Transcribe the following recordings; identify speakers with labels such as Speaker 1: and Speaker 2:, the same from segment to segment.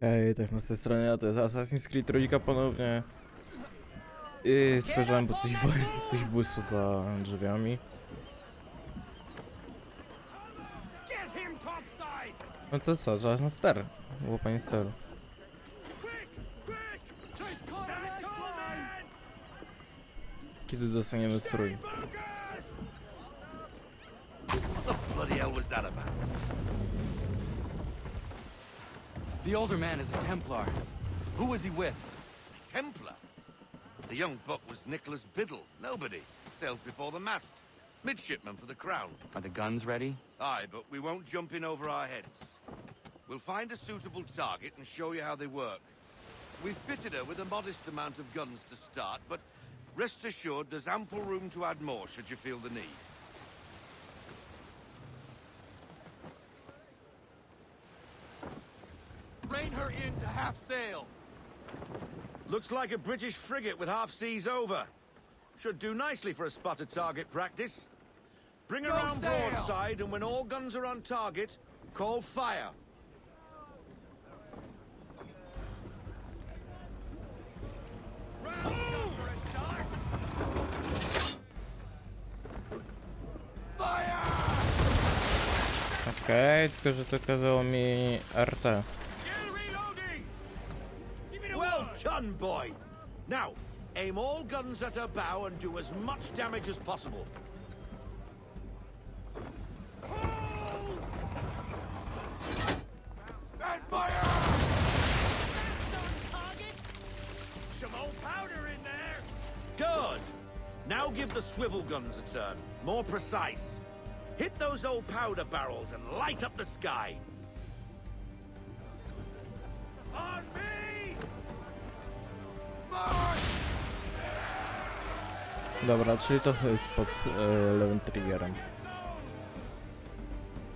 Speaker 1: Ej, tak na tej stronie, a to jest Assassin's Creed trójka ponownie. I spojrzałem, bo coś błysło za drzwiami. No to co, czas na ster. Łapanie steru. Kiedy dostaniemy strój?
Speaker 2: What the bloody hell was that about?
Speaker 3: The older man is a Templar. Who was he with?
Speaker 2: Templar? The young buck was Nicholas Biddle. Nobody. Sails before the mast. Midshipman for the Crown.
Speaker 3: Are the guns ready?
Speaker 2: Aye, but we won't jump in over our heads. We'll find a suitable target and show you how they work. We've fitted her with a modest amount of guns to start, but rest assured there's ample room to add more should you feel the need.
Speaker 4: Rein her in to half sail.
Speaker 2: Looks like a British frigate with half seas over. Should do nicely for a spotted target practice. Bring her
Speaker 4: Go
Speaker 2: on
Speaker 4: sail!
Speaker 2: broadside, and when all guns are on target, call fire.
Speaker 1: Okej, tylko że to kazało mi RT.
Speaker 2: Well done, boy! Now, aim all guns at her bow and do as much damage as possible.
Speaker 4: And fire! Some old powder in there.
Speaker 2: Good! Now give the swivel guns a turn. More precise. Hit those old powder barrels and light up the sky.
Speaker 4: On me! March!
Speaker 1: Dobra, czyli to jest pod lewym triggerem.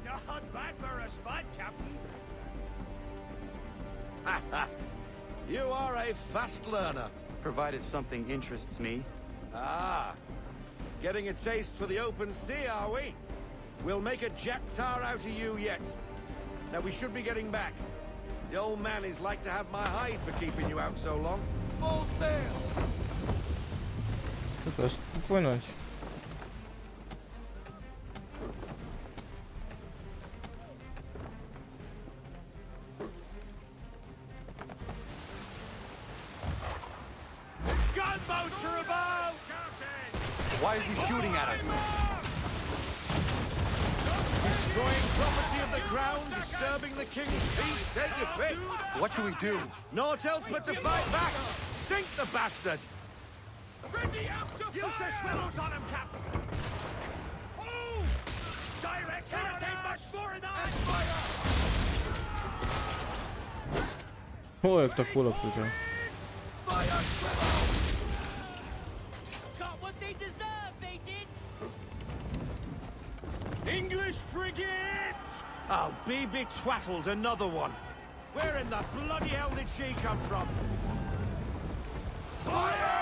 Speaker 4: Not bad for a spot, Captain.
Speaker 2: You are a fast learner.
Speaker 3: Provided something interests me.
Speaker 2: Ah. Getting a taste for the open sea, are we? We'll make a jack tar out of you yet. Now we should be getting back. The old man is like to have my hide for keeping you out so long.
Speaker 4: Full sail.
Speaker 1: Chcesz popłynąć.
Speaker 4: Gunboats are about!
Speaker 3: Why is he shooting at us?
Speaker 2: Destroying property of the crown, disturbing the king's peace, take your pick.
Speaker 3: What do we do?
Speaker 2: Naught else but to fight back. Sink the bastard.
Speaker 4: Use the swivels on him, Captain! Oh! Direct can't take much more of that! And fire!
Speaker 1: O, jak ta kula pójdzie.
Speaker 4: Fire swivel!
Speaker 5: Got what they deserve, they did!
Speaker 4: English frigate!
Speaker 2: I'll be betwattled, another one. Where in the bloody hell did she come from?
Speaker 4: Fire!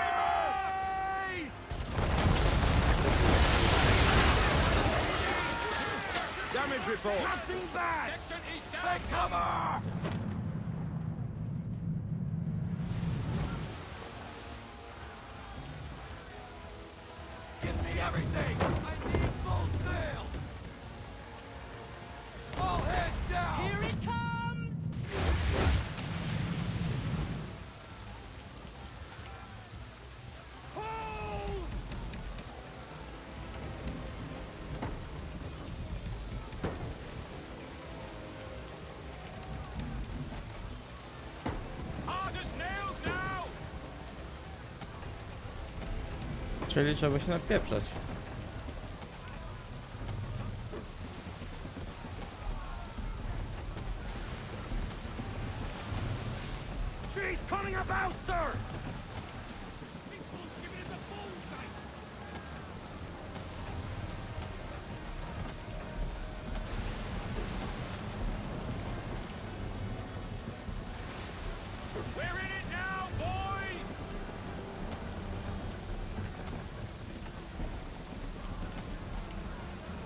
Speaker 2: Damage report.
Speaker 4: Nothing bad! Take cover! Give me everything! I need full sail! All hands down!
Speaker 5: Here it comes!
Speaker 4: Hold! Hard as nails now!
Speaker 1: Czyli trzeba się napieprzać.
Speaker 4: She's coming about, sir! We're in it now, boys!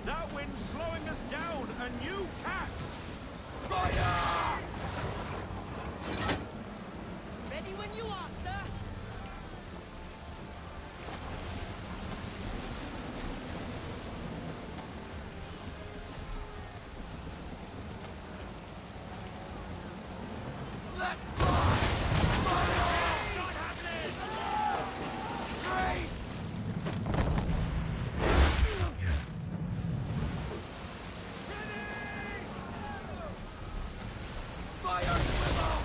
Speaker 2: That wind's slowing us down. A new tack.
Speaker 4: Fire!
Speaker 2: Let fly!
Speaker 4: Not happening!
Speaker 2: Grace! Fire swivel!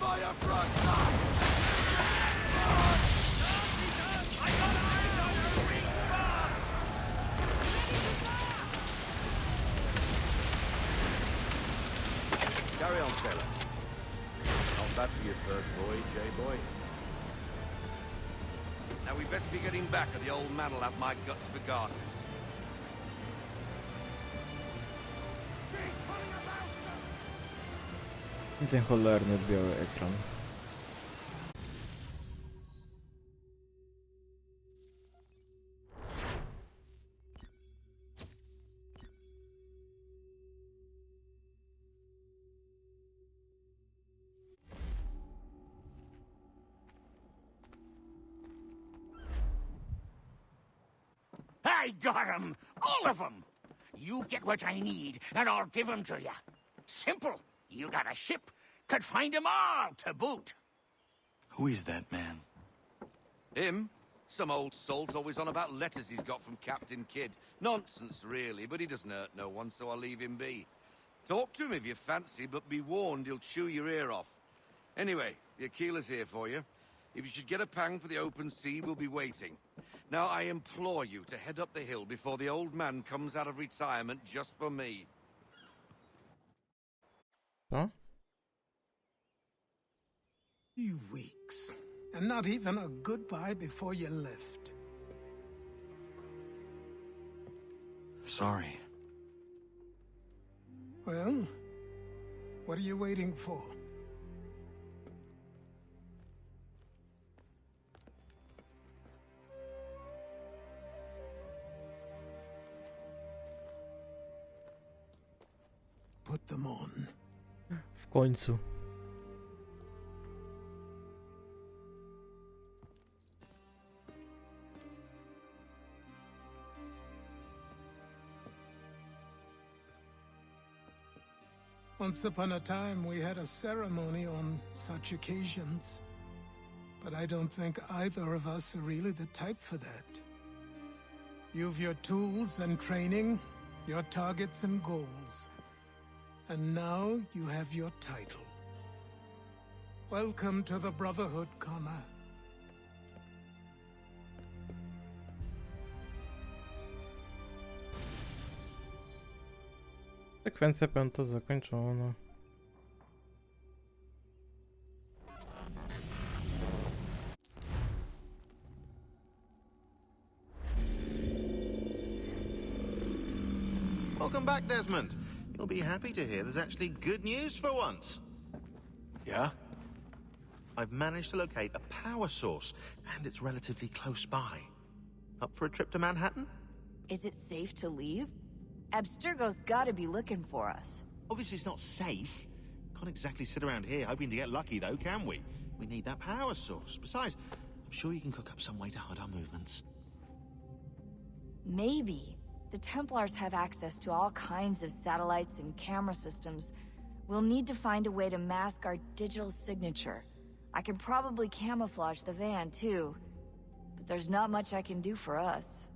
Speaker 2: Fire broadside!
Speaker 6: Carry on, sailor. Not bad for your first voyage, eh, boy?
Speaker 2: Now we best be getting back, or the old man will have my guts for garters.
Speaker 1: I ten cholerny biały ekran.
Speaker 4: I got 'em! All of 'em! You get what I need, and I'll give 'em to you. Simple. You got a ship, could find 'em all to boot.
Speaker 3: Who is that man?
Speaker 2: Him? Some old salt always on about letters he's got from Captain Kidd. Nonsense, really, but he doesn't hurt no one, so I'll leave him be. Talk to him if you fancy, but be warned he'll chew your ear off. Anyway, the Aquila's here for you. If you should get a pang for the open sea, we'll be waiting. Now, I implore you to head up the hill before the old man comes out of retirement just for me.
Speaker 1: Co?
Speaker 7: 2 weeks, and not even a goodbye before you left.
Speaker 3: Sorry.
Speaker 7: Well, what are you waiting for? Put them on.
Speaker 1: W końcu.
Speaker 7: Once upon a time, we had a ceremony on such occasions. But I don't think either of us are really the type for that. You've your tools and training, your targets and goals. And now you have your title. Welcome to the Brotherhood, Connor.
Speaker 1: Sekwencja 5 zakończona.
Speaker 8: Welcome back, Desmond. You'll be happy to hear there's actually good news for once.
Speaker 3: Yeah?
Speaker 8: I've managed to locate a power source, and it's relatively close by. Up for a trip to Manhattan?
Speaker 9: Is it safe to leave? Abstergo's gotta be looking for us.
Speaker 8: Obviously it's not safe. Can't exactly sit around here hoping to get lucky, though, can we? We need that power source. Besides, I'm sure you can cook up some way to hide our movements.
Speaker 9: Maybe. The Templars have access to all kinds of satellites and camera systems. We'll need to find a way to mask our digital signature. I can probably camouflage the van, too. But there's not much I can do for us.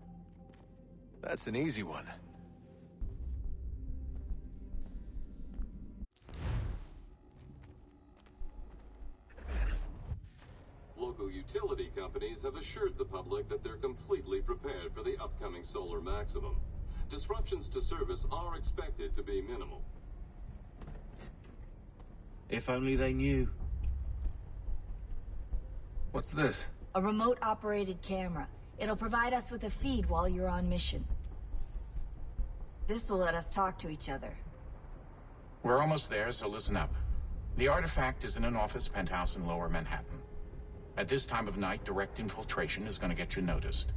Speaker 3: That's an easy one.
Speaker 10: Local utility companies have assured the public that they're completely prepared for the upcoming solar maximum. Disruptions to service are expected to be minimal.
Speaker 8: If only they knew.
Speaker 3: What's this?
Speaker 9: A remote-operated camera. It'll provide us with a feed while you're on mission. This will let us talk to each other.
Speaker 11: We're almost there, so listen up. The artifact is in an office penthouse in Lower Manhattan. At this time of night, direct infiltration is going to get you noticed.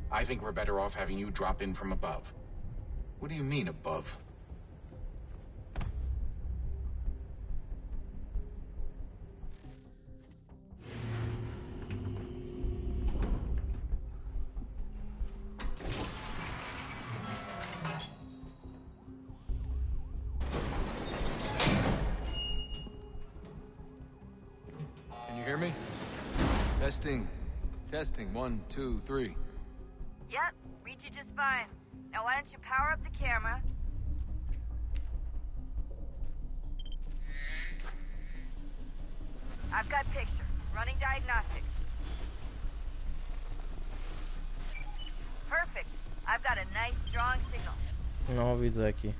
Speaker 11: I think we're better off having you drop in from above.
Speaker 3: What do you mean, above? Testing. Testing. 1, 2, 3.
Speaker 9: Yep, read you just fine. Now why don't you power up the camera? I've got picture. Running diagnostics. Perfect. I've got a nice, strong signal.
Speaker 1: No, widzę jaki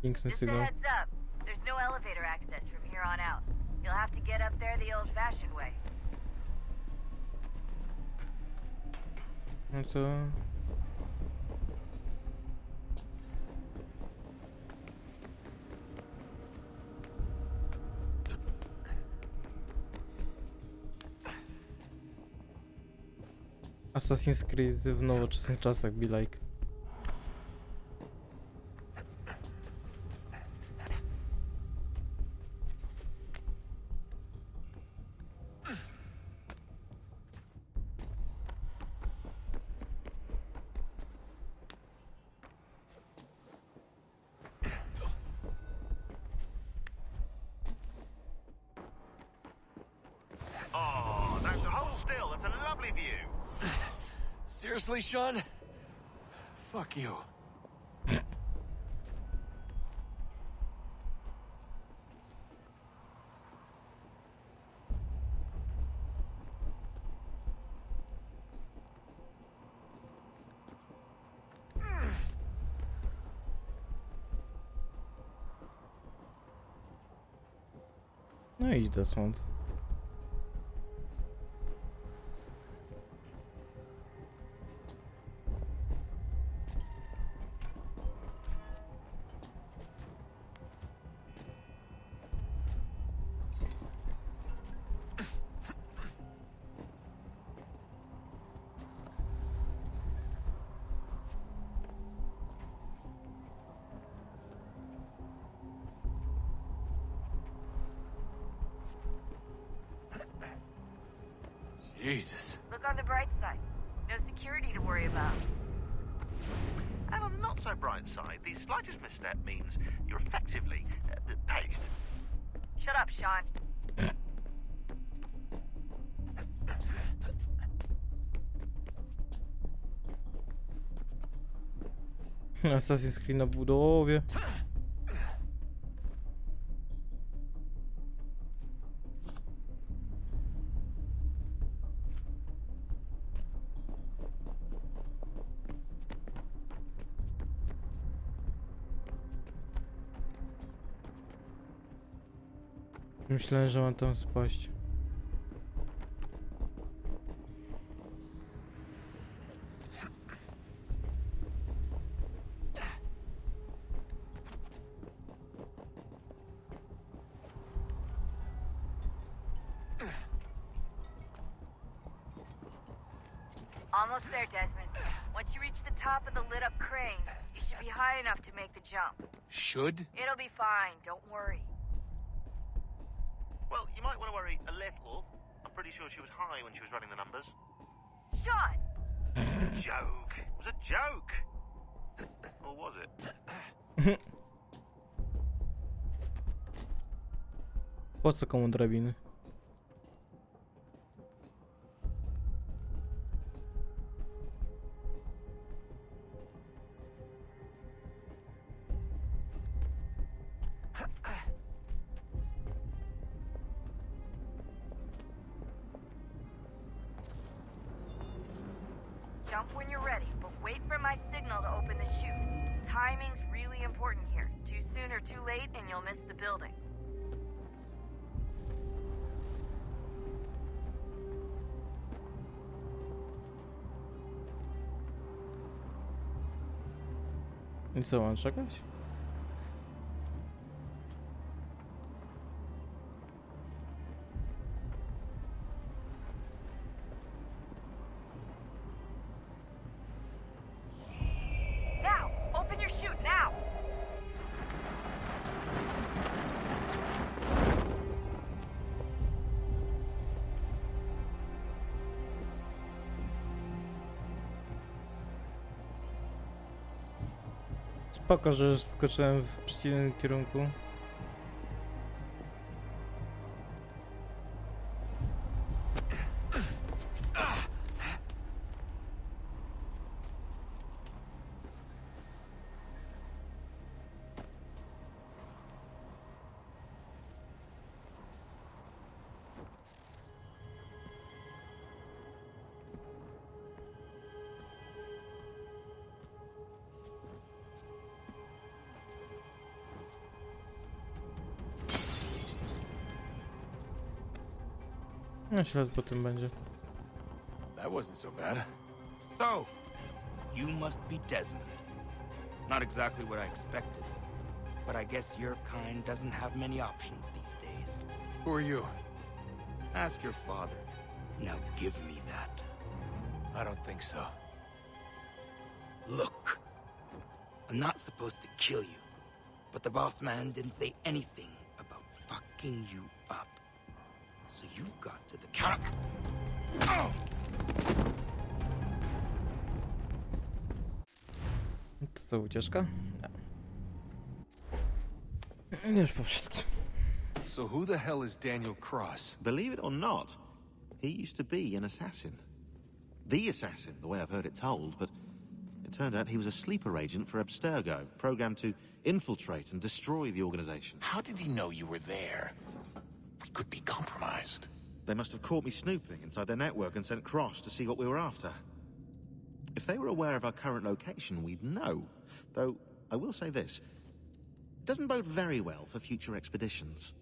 Speaker 1: piękny
Speaker 9: Just a
Speaker 1: sygnał.
Speaker 9: heads up. There's no elevator access from here on out. You'll have to get up there the old-fashioned way.
Speaker 1: No to... Assassin's Creed w nowoczesnych czasach, be like.
Speaker 8: Oh, that's hold still. That's a lovely view.
Speaker 3: Seriously, Sean? Fuck you.
Speaker 1: No idź do słońca.
Speaker 3: Jesus.
Speaker 9: Look on the bright side. No security to worry about.
Speaker 8: And on the not so bright side, the slightest misstep means you're effectively paced.
Speaker 9: Shut up, Sean.
Speaker 1: Assassin's Creed na budowie. Myślałem, że mam tam spaść.
Speaker 9: Almost there, Desmond. Once you reach the top of the lit-up crane, you should be high enough to make the jump.
Speaker 3: Should?
Speaker 9: It'll be fine, don't worry.
Speaker 8: Well, you might want to worry a little. I'm pretty sure she was high when she was running the numbers.
Speaker 9: Sean!
Speaker 8: Joke. It was a joke. Or was it?
Speaker 1: Po co komu drabiny?
Speaker 9: Jump when you're ready, but wait for my signal to open the chute. Timing's really important here. Too soon or too late, and you'll miss the building.
Speaker 1: I co, mam czekać?
Speaker 9: Now! Open your chute, now!
Speaker 1: Spoko, że skoczyłem w przeciwnym kierunku. No ślad po tym będzie.
Speaker 3: That wasn't so bad.
Speaker 12: So, you must be Desmond. Not exactly what I expected, but I guess your kind doesn't have many options these days.
Speaker 3: Who are you?
Speaker 12: Ask your father. Now give me that.
Speaker 3: I don't think so.
Speaker 12: Look, I'm not supposed to kill you, but the boss man didn't say anything about fucking you up. So you got to the counter. Oh!
Speaker 1: To co, ucieczka? Nie. Już po wszystkim.
Speaker 3: So who the hell is Daniel Cross?
Speaker 8: Believe it or not, he used to be an assassin. The assassin, the way I've heard it told, but it turned out he was a sleeper agent for Abstergo, programmed to infiltrate and destroy the organization.
Speaker 11: How did he know you were there? We could be compromised.
Speaker 8: They must have caught me snooping inside their network and sent Cross to see what we were after. If they were aware of our current location, we'd know. Though, I will say this. It doesn't bode very well for future expeditions.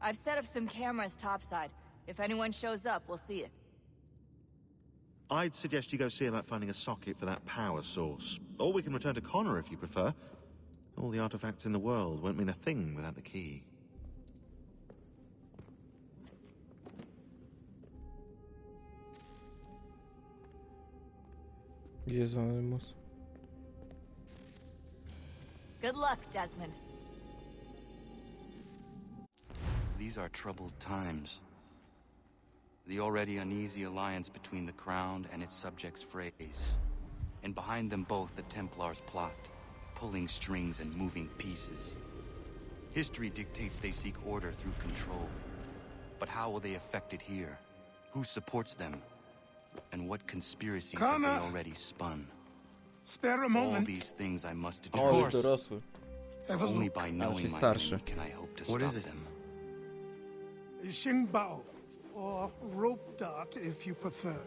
Speaker 9: I've set up some cameras topside. If anyone shows up, we'll see it.
Speaker 8: I'd suggest you go see about finding a socket for that power source. Or we can return to Connor if you prefer. All the artifacts in the world won't mean a thing without the key.
Speaker 1: Jest Anonymous.
Speaker 9: Good luck, Desmond.
Speaker 3: These are troubled times. The already uneasy alliance between the Crown and its subjects frays. And behind them both the Templars plot, pulling strings and moving pieces. History dictates they seek order through control. But how will they affect it here? Who supports them? And what conspiracies have they already spun?
Speaker 7: Spare a
Speaker 3: All
Speaker 7: moment.
Speaker 3: these things I must
Speaker 1: O,
Speaker 3: address.
Speaker 1: już dorosły.
Speaker 7: Have a
Speaker 3: Only
Speaker 7: look.
Speaker 3: by knowing my
Speaker 1: starszy.
Speaker 3: enemy can I hope to
Speaker 12: What
Speaker 3: stop
Speaker 12: is it?
Speaker 3: them.
Speaker 7: Xingbao, or rope dart if you prefer.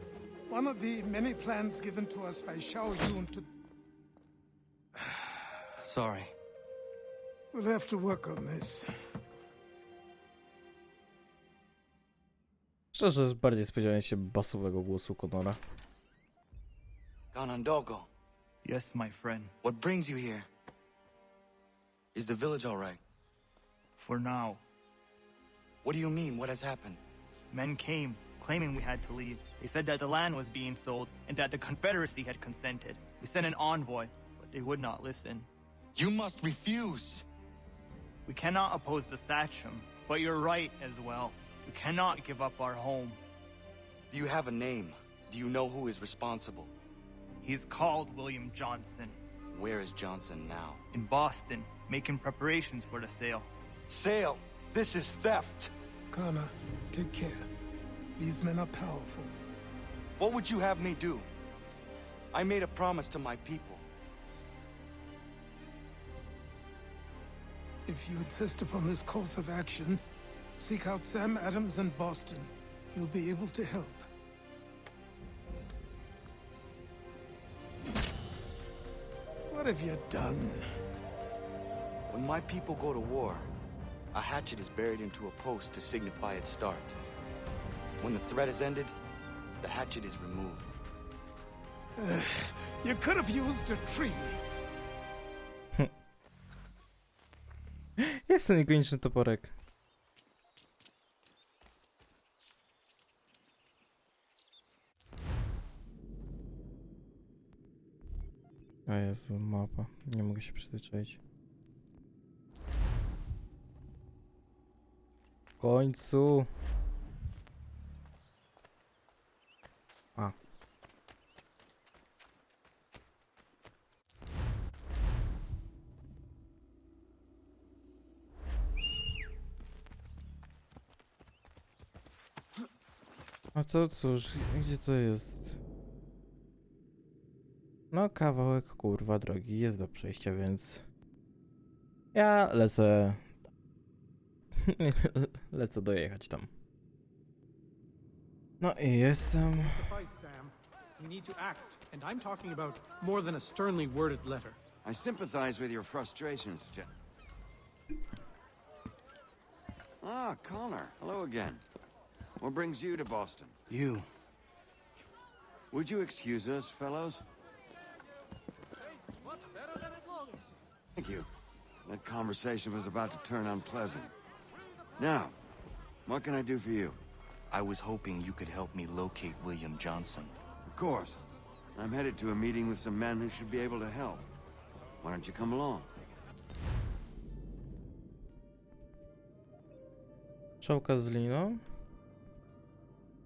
Speaker 7: One of the many plans given to us by Xiao Yun to...
Speaker 12: Sorry.
Speaker 7: We'll have to work on this.
Speaker 1: Szczerze, bardziej spodziewałem się basowego głosu Connora.
Speaker 12: Ganondogo,
Speaker 13: Yes, my friend.
Speaker 12: what brings you here? Is the village all right?
Speaker 13: For now,
Speaker 12: What do you mean? What has happened?
Speaker 13: men came, claiming we had to leave. They said that the land was being sold and that the Confederacy had consented. We sent an envoy, but they would not listen.
Speaker 12: You must refuse.
Speaker 13: We cannot oppose the Sachem, but you're right as well. We cannot give up our home.
Speaker 12: Do you have a name? Do you know who is responsible?
Speaker 13: He's called William Johnson.
Speaker 12: Where is Johnson now?
Speaker 13: In Boston, making preparations for the sale.
Speaker 12: Sale! This is theft!
Speaker 7: Connor, take care. These men are powerful.
Speaker 12: What would you have me do? I made a promise to my people.
Speaker 7: If you insist upon this course of action, seek out Sam Adams in Boston. He'll be able to help. What have you done?
Speaker 12: When my people go to war, a hatchet is buried into a post to signify its start. When the threat is ended, the hatchet is removed.
Speaker 7: You could have used a tree.
Speaker 1: Jest ten ikoniczny toporek. O Jezu, mapa. Nie mogę się przyzwyczaić. W końcu. A. A to cóż, gdzie to jest? No kawałek kurwa drogi jest do przejścia, więc ja lecę lecę dojechać tam. No i jestem.
Speaker 14: Sam, we need to act, and I'm talking about more than a sternly worded letter.
Speaker 2: I sympathize with your frustrations, Ah, Connor. Hello again. What brings you to Boston?
Speaker 3: You.
Speaker 2: Would you excuse us, fellows? Thank you. That conversation was about to turn unpleasant. Now, what can I do for you?
Speaker 3: I was hoping you could help me locate William Johnson.
Speaker 2: Of course. I'm headed to a meeting with some men who should be able to help. Why don't you come along?
Speaker 1: Strzałka z liną.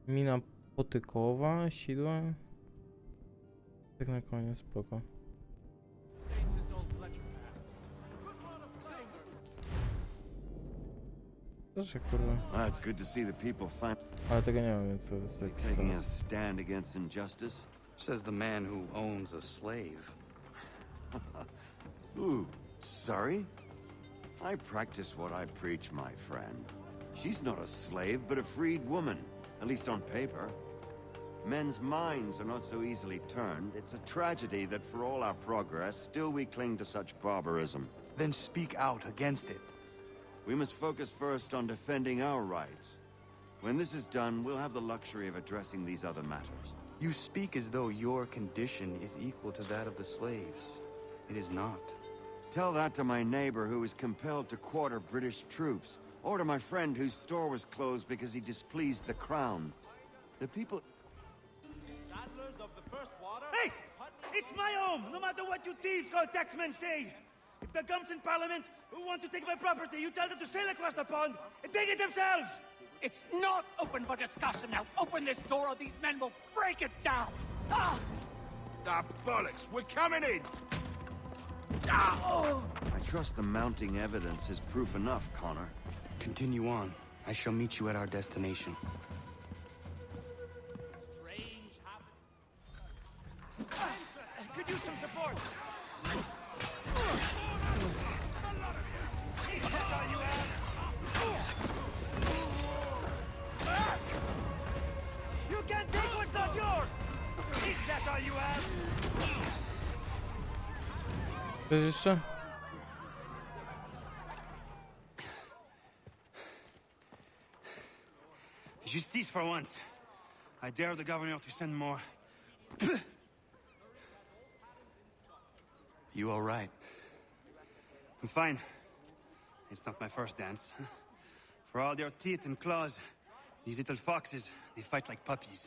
Speaker 1: Mina potykowa, sidła. Tak na koniec, spoko. Proszę, kurwa.
Speaker 2: It's good to see the people
Speaker 1: Ale tego nie mam, więc to jest
Speaker 2: taking a stand against injustice.
Speaker 3: Says the man who owns a slave.
Speaker 2: Ooh, sorry? I practice what I preach, my friend. She's not a slave, but a freed woman, at least on paper. Men's minds are not so easily turned. It's a tragedy that for all our progress, still we cling to such barbarism.
Speaker 12: Then speak out against it.
Speaker 2: We must focus first on defending our rights. When this is done, we'll have the luxury of addressing these other matters.
Speaker 3: You speak as though your condition is equal to that of the slaves. It is not.
Speaker 2: Tell that to my neighbor who was compelled to quarter British troops, or to my friend whose store was closed because he displeased the crown. The people...
Speaker 15: Hey! It's my home, no matter what you thieves called taxmen say! If the gums in Parliament who want to take my property, you tell them to sail across the pond and take it themselves!
Speaker 4: It's not open for discussion now. Open this door or these men will break it down. Ah!
Speaker 2: Ah, bollocks! We're coming in! I trust the mounting evidence is proof enough, Connor.
Speaker 3: Continue on. I shall meet you at our destination.
Speaker 15: Could use some support! You can't take what's not yours! Is that all you have?
Speaker 1: Coś jeszcze?
Speaker 15: Justice for once. I dare the governor to send more.
Speaker 3: You all right?
Speaker 15: I'm fine. It's not my first dance. For all their teeth and claws, these little foxes, they fight like puppies.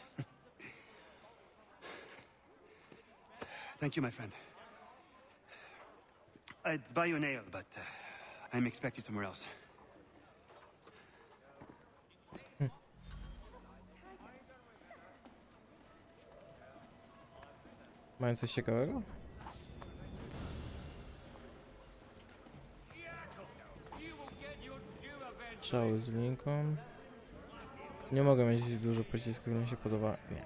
Speaker 15: Thank you, my friend. I'd buy you an ale, but I'm expected somewhere else.
Speaker 1: Mają coś ciekawego? Strzały z linką. Nie mogę mieć dużo pocisków, mi się podoba. Nie.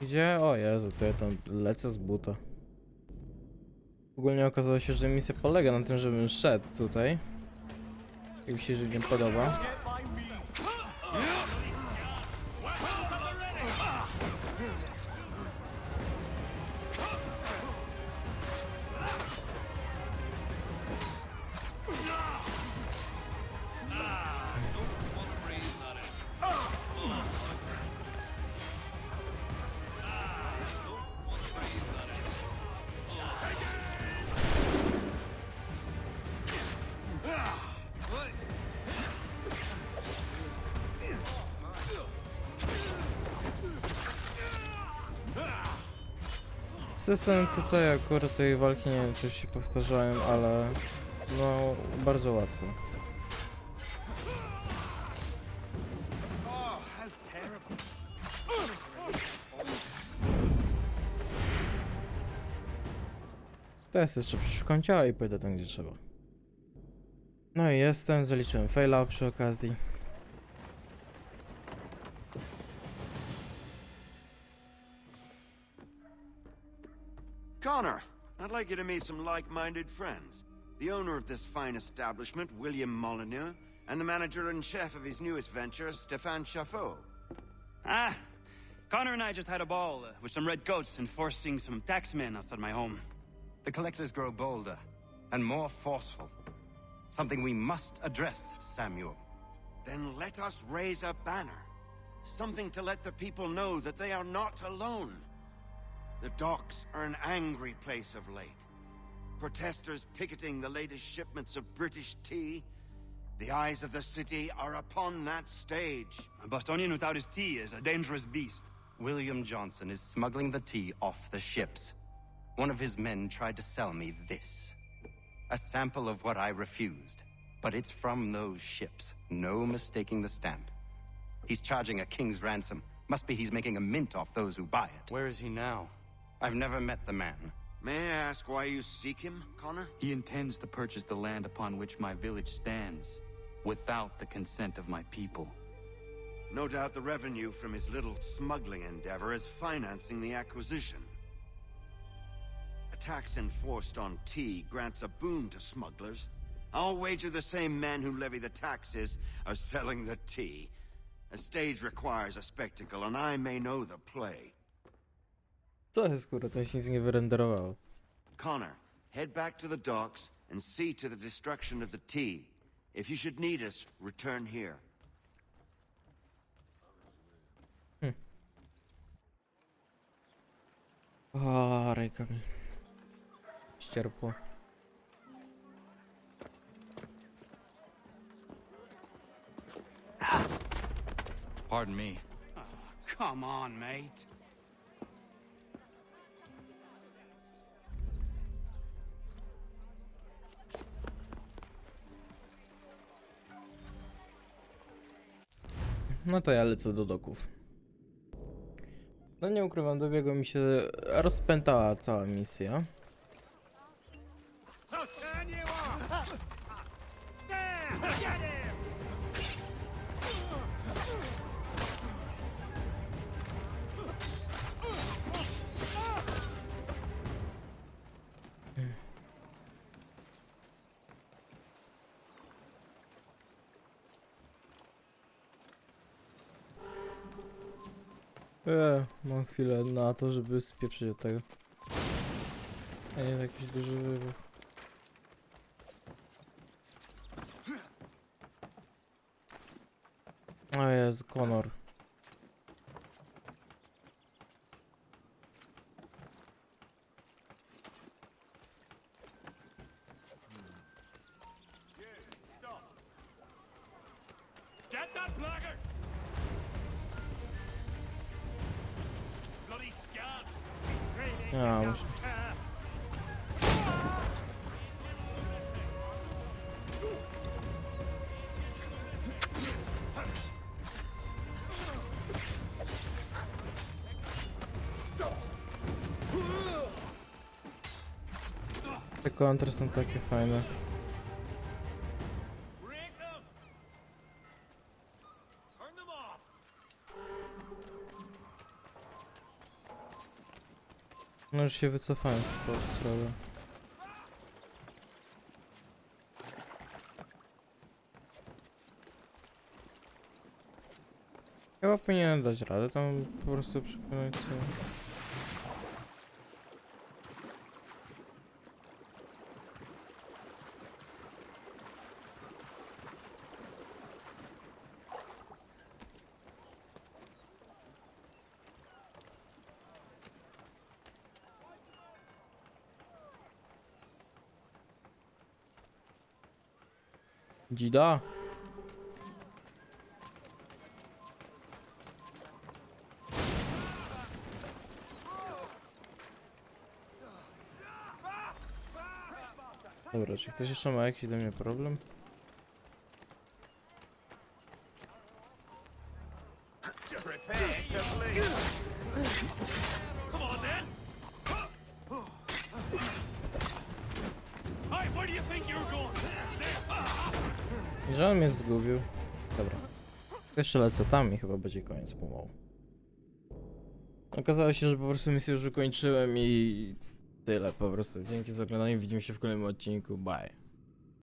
Speaker 1: Gdzie? O Jezu, to ja tam lecę z buta. Ogólnie okazało się, że misja polega na tym, żebym szedł tutaj. Jak mi się nie podoba. System tutaj akurat tej walki nie wiem, czy się powtarzałem, ale no bardzo łatwo. Teraz jeszcze przeszukam ciała i pójdę tam, gdzie trzeba. No i jestem, zaliczyłem faila przy okazji.
Speaker 2: Connor, I'd like you to meet some like-minded friends. The owner of this fine establishment, William Molyneux, and the manager and chef of his newest venture, Stéphane Chaffeau.
Speaker 15: Ah, Connor and I just had a ball with some red coats enforcing some taxmen outside my home.
Speaker 12: The collectors grow bolder. and more forceful. Something we must address, Samuel.
Speaker 2: Then let us raise a banner. Something to let the people know that they are not alone. The docks are an angry place of late. Protesters picketing the latest shipments of British tea. The eyes of the city are upon that stage.
Speaker 12: A Bostonian without his tea is a dangerous beast. William Johnson is smuggling the tea off the ships. One of his men tried to sell me this. A sample of what I refused. But it's from those ships. No mistaking the stamp. He's charging a king's ransom. Must be he's making a mint off those who buy it.
Speaker 3: Where is he now?
Speaker 12: I've never met the man.
Speaker 2: May I ask why you seek him, Connor?
Speaker 3: He intends to purchase the land upon which my village stands, without the consent of my people.
Speaker 2: No doubt the revenue from his little smuggling endeavor is financing the acquisition. A tax enforced on tea grants a boon to smugglers. I'll wager the same men who levy the taxes are selling the tea. A stage requires a spectacle, and I may know the play.
Speaker 1: Co jest, kurwa, to się nic nie wyrenderowało.
Speaker 2: Connor, head back to the docks and see to the destruction of the tea. If you should need us, return here.
Speaker 1: O, ręka mi ścierpło.
Speaker 3: Pardon me.
Speaker 15: Come on, mate.
Speaker 1: No to ja lecę do doków. No nie ukrywam, dobiegła mi się rozpętała cała misja. Mam chwilę na to, żeby spieprzyć od tego. A nie jakiś duży wybuch. O jest Connor.
Speaker 15: Get that blackguard! Bloody scabs!
Speaker 1: Ja muszę. Te kontry są takie fajne. No już się wycofałem z tego strony. Chyba powinienem dać radę tam po prostu przekonać się. Dzida. Dobra, czy ktoś jeszcze ma jakiś do mnie problem? Że on mnie zgubił. Dobra. Jeszcze lecę tam i chyba będzie koniec pomału. Okazało się, że po prostu misję już ukończyłem i tyle po prostu. Dzięki za oglądanie, widzimy się w kolejnym odcinku. Bye.